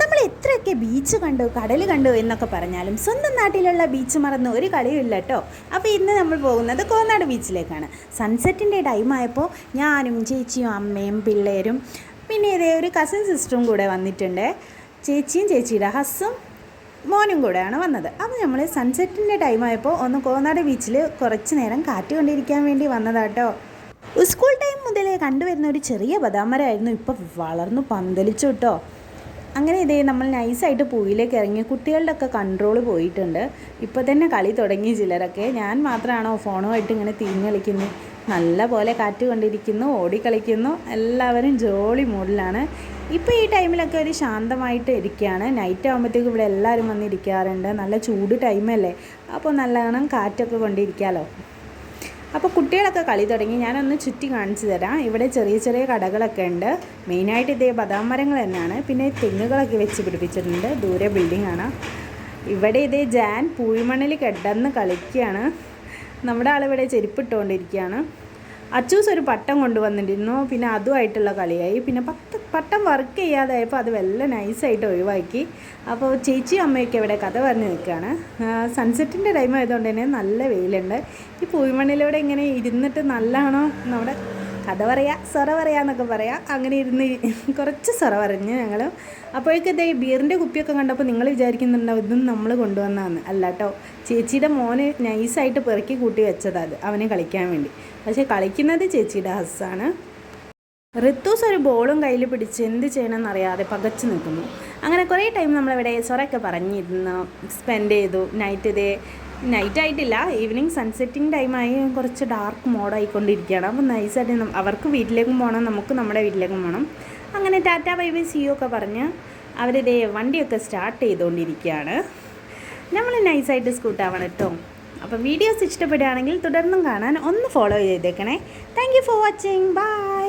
നമ്മൾ എത്രയൊക്കെ ബീച്ച് കണ്ടു കടൽ കണ്ടു എന്നൊക്കെ പറഞ്ഞാലും സ്വന്തം നാട്ടിലുള്ള ബീച്ച് മറന്ന് ഒരു കളിയില്ല കേട്ടോ. അപ്പോൾ ഇന്ന് നമ്മൾ പോകുന്നത് കോന്നാട് ബീച്ചിലേക്കാണ്. സൺസെറ്റിൻ്റെ ടൈമായപ്പോൾ ഞാനും ചേച്ചിയും അമ്മയും പിള്ളേരും പിന്നെ ഇതേ ഒരു കസിൻ സിസ്റ്ററും കൂടെ വന്നിട്ടുണ്ട്. ചേച്ചിയും ചേച്ചിയുടെ ഹസ്സും മോനും കൂടെയാണ് വന്നത്. അപ്പോൾ നമ്മൾ സൺസെറ്റിൻ്റെ ടൈമായപ്പോൾ ഒന്ന് കോന്നാട് ബീച്ചിൽ കുറച്ച് നേരം കാറ്റ് കൊണ്ടിരിക്കാൻ വേണ്ടി വന്നതാട്ടോ. സ്കൂൾ ടൈം മുതലേ കണ്ടുവരുന്ന ഒരു ചെറിയ ബദാമരമായിരുന്നു, ഇപ്പോൾ വളർന്നു പന്തലിച്ചു കേട്ടോ. അങ്ങനെ ഇതേ നമ്മൾ നൈസായിട്ട് പൂയിലേക്ക് ഇറങ്ങി. കുട്ടികളുടെ ഒക്കെ കൺട്രോൾ പോയിട്ടുണ്ട്. ഇപ്പോൾ തന്നെ കളി തുടങ്ങി ചിലരൊക്കെ. ഞാൻ മാത്രമാണോ ഫോണുമായിട്ട് ഇങ്ങനെ തിരിഞ്ഞ് കളിക്കുന്നത്. നല്ല പോലെ കാറ്റ് കൊണ്ടിരിക്കുന്നു, ഓടിക്കളിക്കുന്നു, എല്ലാവരും ജോളി മൂഡിലാണ്. ഇപ്പോൾ ഈ ടൈമിലൊക്കെ ഒരു ശാന്തമായിട്ട് ഇരിക്കുകയാണ്. നൈറ്റ് ആകുമ്പോഴത്തേക്കും ഇവിടെ എല്ലാവരും വന്നിരിക്കാറുണ്ട്. നല്ല ചൂട് ടൈമല്ലേ, അപ്പോൾ നല്ലവണ്ണം കാറ്റൊക്കെ കൊണ്ടിരിക്കാമല്ലോ. അപ്പോൾ കുട്ടികളൊക്കെ കളി തുടങ്ങി. ഞാനൊന്ന് ചുറ്റി കാണിച്ചു തരാം. ഇവിടെ ചെറിയ ചെറിയ കടകളൊക്കെ ഉണ്ട്. മെയിനായിട്ട് ഇതേ ബദാം മരങ്ങൾ തന്നെയാണ്. പിന്നെ തെങ്ങുകളൊക്കെ വെച്ച് പിടിപ്പിച്ചിട്ടുണ്ട്. ദൂരെ ബിൽഡിംഗ് ആണ്. ഇവിടെ ഇതേ ജാൻ പൂഴിമണ്ണിൽ കിടന്ന് കളിക്കുകയാണ്. നമ്മുടെ ആളിവിടെ ചെരുപ്പിട്ടുകൊണ്ടിരിക്കുകയാണ്. അച്ചൂസ് ഒരു പട്ടം കൊണ്ടുവന്നിരുന്നു. പിന്നെ അതുമായിട്ടുള്ള കളിയായി. പിന്നെ പട്ടം വർക്ക് ചെയ്യാതായപ്പോൾ അത് വല്ല നൈസായിട്ട് ഒഴിവാക്കി. അപ്പോൾ ചേച്ചിയും അമ്മയൊക്കെ ഇവിടെ കഥ പറഞ്ഞ് നിൽക്കുകയാണ്. സൺസെറ്റിൻ്റെ ടൈം ആയതുകൊണ്ട് തന്നെ നല്ല വെയിലുണ്ട്. ഈ പൂഴിമണ്ണിലൂടെ ഇങ്ങനെ ഇരുന്നിട്ട് നല്ലതാണോ നമ്മുടെ കഥ പറയുക, സൊറ പറയാന്നൊക്കെ പറയാം. അങ്ങനെ ഇരുന്ന് കുറച്ച് സൊറ പറഞ്ഞ് ഞങ്ങൾ. അപ്പോഴേക്കും ഇതേ ബിയറിൻ്റെ കുപ്പിയൊക്കെ കണ്ടപ്പോൾ നിങ്ങൾ വിചാരിക്കുന്നുണ്ടാവും ഇതും നമ്മൾ കൊണ്ടുവന്നതാണ്. അല്ല കേട്ടോ, ചേച്ചിയുടെ മോന് നൈസായിട്ട് പെറുക്കി കൂട്ടി വെച്ചതാണ് അവന് കളിക്കാൻ വേണ്ടി. പക്ഷേ കളിക്കുന്നത് ചേച്ചിയുടെ ഹസ്സാണ്. ഋത്തൂസ് ഒരു ബോളും കയ്യിൽ പിടിച്ച് എന്ത് ചെയ്യണമെന്ന് അറിയാതെ പകച്ചു നിൽക്കുന്നു. അങ്ങനെ കുറേ ടൈം നമ്മളിവിടെ സൊറയൊക്കെ പറഞ്ഞിരുന്നു, സ്പെൻഡ് ചെയ്തു. നൈറ്റ് ആയിട്ടില്ല, ഈവനിങ് സൺസെറ്റിംഗ് ടൈമായി. കുറച്ച് ഡാർക്ക് മോഡായിക്കൊണ്ടിരിക്കുകയാണ്. അപ്പോൾ നൈസായിട്ട് അവർക്ക് വീട്ടിലേക്കും പോകണം, നമുക്ക് നമ്മുടെ വീട്ടിലേക്കും പോകണം. അങ്ങനെ ടാറ്റ ബൈ ബൈ സി യു ഒക്കെ പറഞ്ഞ് അവരിതേ വണ്ടിയൊക്കെ സ്റ്റാർട്ട് ചെയ്തുകൊണ്ടിരിക്കുകയാണ്. നമ്മൾ നൈസായിട്ട് സ്കൂട്ടാവണം കേട്ടോ. അപ്പോൾ വീഡിയോസ് ഇഷ്ടപ്പെടുകയാണെങ്കിൽ തുടർന്നും കാണാൻ ഒന്ന് ഫോളോ ചെയ്തേക്കണേ. Thank you for watching. By.